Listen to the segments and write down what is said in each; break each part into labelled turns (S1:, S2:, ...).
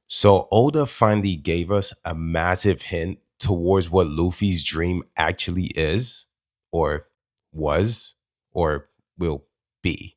S1: So Oda finally gave us a massive hint towards what Luffy's dream actually is, or was, or will be.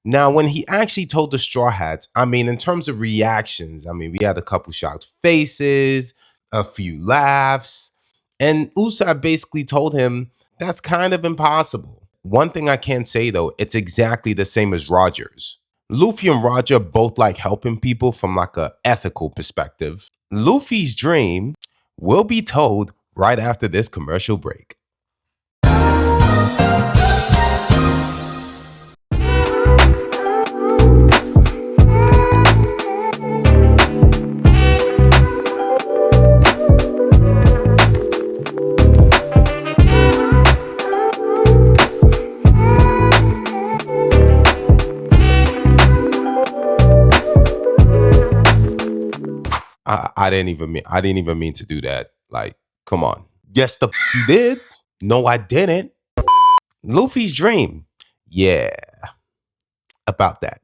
S1: Now, when he actually told the Straw Hats, I mean, in terms of reactions, I mean, we had a couple shocked faces, a few laughs, and Usopp basically told him that's kind of impossible. One thing I can say though, it's exactly the same as Rogers. Luffy and Roger both like helping people from like a ethical perspective. Luffy's dream will be told right after this commercial break. I didn't even mean to do that. Like, come on. Yes, you did. No, I didn't. Luffy's dream. Yeah, about that.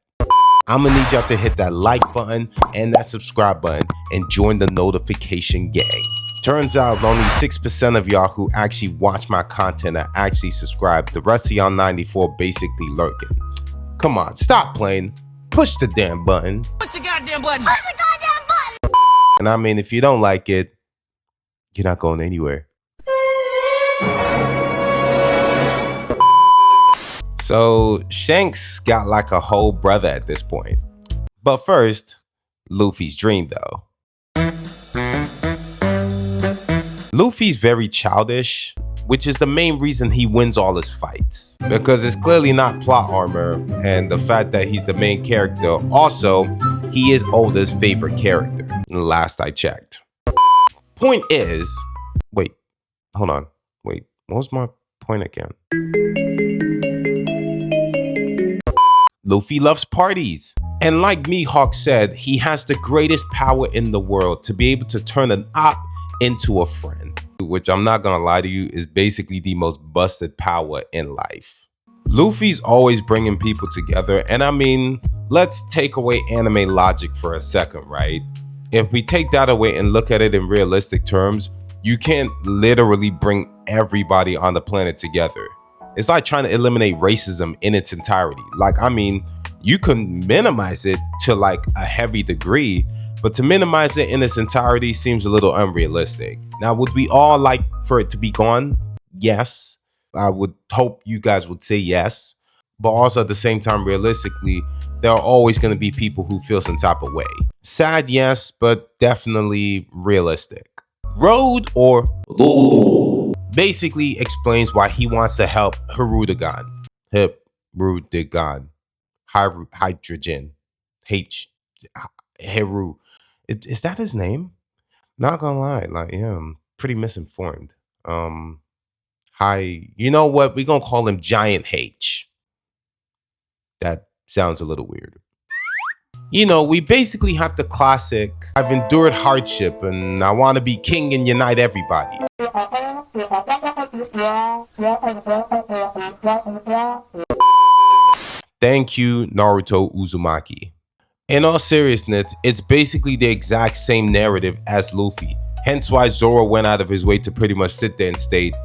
S1: I'm gonna need y'all to hit that like button and that subscribe button and join the notification gang. Turns out only 6% of y'all who actually watch my content are actually subscribed. The rest of y'all 94 basically lurking. Come on, stop playing. Push the damn button.
S2: Push the goddamn button. Push the goddamn button.
S1: And I mean, if you don't like it, you're not going anywhere. So Shanks got like a whole brother at this point. But first, Luffy's dream though. Luffy's very childish, which is the main reason he wins all his fights. Because it's clearly not plot armor, and the fact that he's the main character. Also, he is Oda's favorite character, last I checked. Point is, wait, hold on. Wait, what was my point again? Luffy loves parties. And like Mihawk said, he has the greatest power in the world to be able to turn an op into a friend, which I'm not gonna lie to you is basically the most busted power in life. Luffy's always bringing people together, and I mean, let's take away anime logic for a second, right? If we take that away and look at it in realistic terms, you can't literally bring everybody on the planet together. It's like trying to eliminate racism in its entirety. Like, I mean, you can minimize it to like a heavy degree, but to minimize it in its entirety seems a little unrealistic. Now, would we all like for it to be gone? Yes. I would hope you guys would say yes. But also at the same time, realistically, there are always going to be people who feel some type of way. Sad, yes, but definitely realistic. Road or basically explains why he wants to help Hirudegan. Hydrogen. Heru. Is that his name? Not gonna lie, like, yeah, I'm pretty misinformed. You know what? We're gonna call him Giant H. That sounds a little weird. You know, we basically have the classic, I've endured hardship and I want to be king and unite everybody. Thank you, Naruto Uzumaki. In all seriousness, it's basically the exact same narrative as Luffy. Hence why Zoro went out of his way to pretty much sit there and state,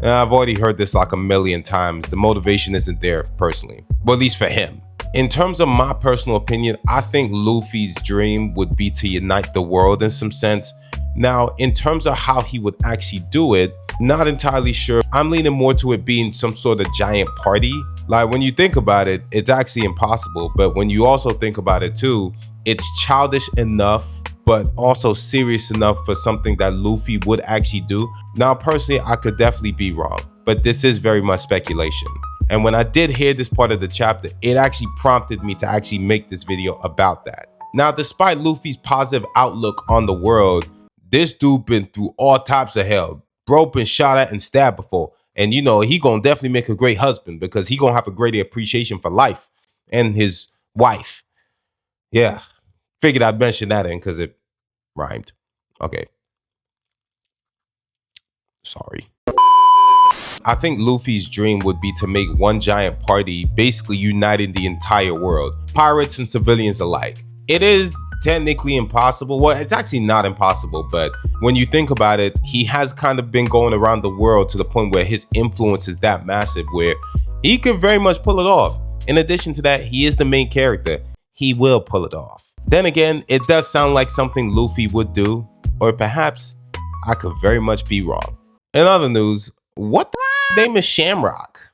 S1: I've already heard this like a million times, the motivation isn't there personally, well, at least for him. In terms of my personal opinion, I think Luffy's dream would be to unite the world in some sense. Now, in terms of how he would actually do it, not entirely sure. I'm leaning more to it being some sort of giant party. Like, when you think about it, it's actually impossible. But when you also think about it too, it's childish enough, but also serious enough for something that Luffy would actually do. Now, personally, I could definitely be wrong, but this is very much speculation. And when I did hear this part of the chapter, it actually prompted me to actually make this video about that. Now, despite Luffy's positive outlook on the world, this dude been through all types of hell. Bro been shot at and stabbed before. And you know, he gonna definitely make a great husband because he gonna have a greater appreciation for life and his wife. Yeah, figured I'd mention that in because it rhymed. Okay. Sorry. I think Luffy's dream would be to make one giant party, basically uniting the entire world, pirates and civilians alike. It is technically impossible. Well, it's actually not impossible, but when you think about it, he has kind of been going around the world to the point where his influence is that massive where he could very much pull it off. In addition to that, he is the main character. He will pull it off. Then again, it does sound like something Luffy would do, or perhaps I could very much be wrong. In other news, what the name is Shamrock?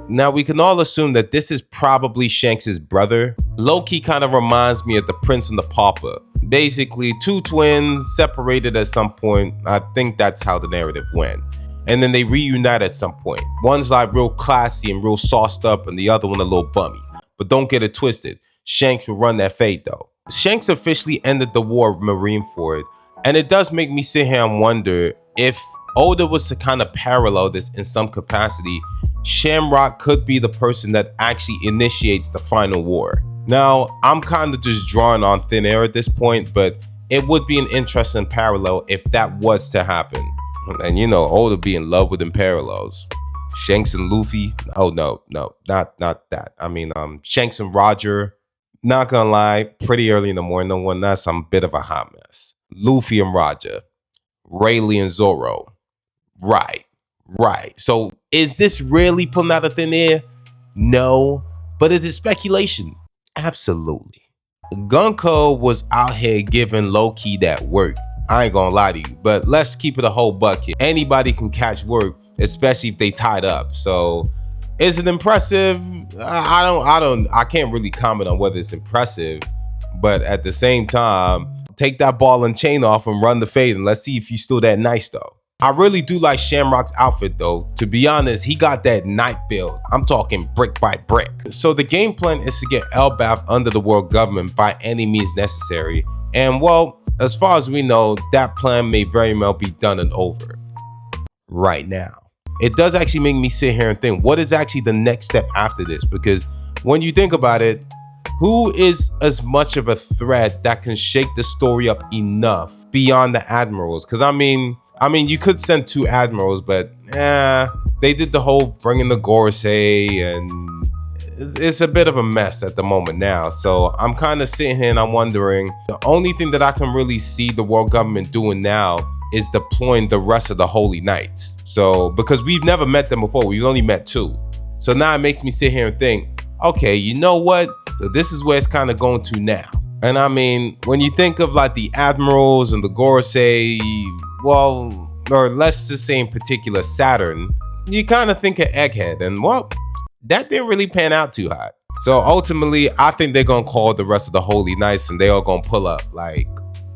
S1: Now, we can all assume that this is probably Shanks' brother. Low-key kind of reminds me of the Prince and the Pauper. Basically, two twins separated at some point. I think that's how the narrative went. And then they reunite at some point. One's like real classy and real sauced up, and the other one a little bummy. But don't get it twisted. Shanks will run that fate though. Shanks officially ended the war of Marineford. And it does make me sit here and wonder if Oda was to kind of parallel this in some capacity, Shamrock could be the person that actually initiates the final war. Now, I'm kind of just drawing on thin air at this point, but it would be an interesting parallel if that was to happen. And you know, Oda be in love with them parallels. Shanks and Luffy, oh no, not that. I mean, Shanks and Roger, not gonna lie, pretty early in the morning, no one, that's a bit of a hot mess. Luffy and Roger, Rayleigh and Zoro, right. So is this really pulling out of thin air? No, but it is speculation. Absolutely. Gunko was out here giving low-key that work. I ain't gonna lie to you, but let's keep it a whole bucket. Anybody can catch work, especially if they tied up. So is it impressive? I can't really comment on whether it's impressive, but at the same time, take that ball and chain off and run the fade, and let's see if you still that nice though. I really do like Shamrock's outfit though. To be honest, he got that night build. I'm talking brick by brick. So the game plan is to get Elbaph under the world government by any means necessary. And well, as far as we know, that plan may very well be done and over right now. It does actually make me sit here and think, what is actually the next step after this? Because when you think about it, who is as much of a threat that can shake the story up enough beyond the admirals? Because I mean, you could send two admirals, but they did the whole bringing the Gorosei, and it's a bit of a mess at the moment now. So I'm kind of sitting here and I'm wondering, the only thing that I can really see the world government doing now is deploying the rest of the Holy Knights. So, because we've never met them before, we've only met two. So now it makes me sit here and think, okay, you know what? So this is where it's kind of going to now. And I mean, when you think of like the admirals and the Gorosei, well, or let's just say in particular Saturn, you kind of think of Egghead, and well, that didn't really pan out too hot. So ultimately, I think they're gonna call the rest of the Holy Knights and they are gonna pull up like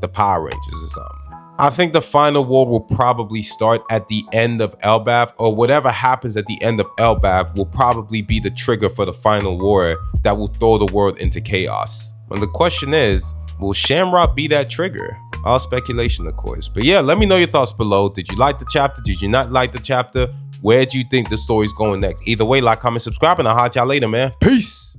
S1: the Power Rangers or something. I think the final war will probably start at the end of Elbaph, or whatever happens at the end of Elbaph will probably be the trigger for the final war that will throw the world into chaos. And the question is, will Shamrock be that trigger? All speculation, of course. But yeah, let me know your thoughts below. Did you like the chapter? Did you not like the chapter? Where do you think the story's going next? Either way, like, comment, subscribe, and I'll holler at y'all later, man. Peace!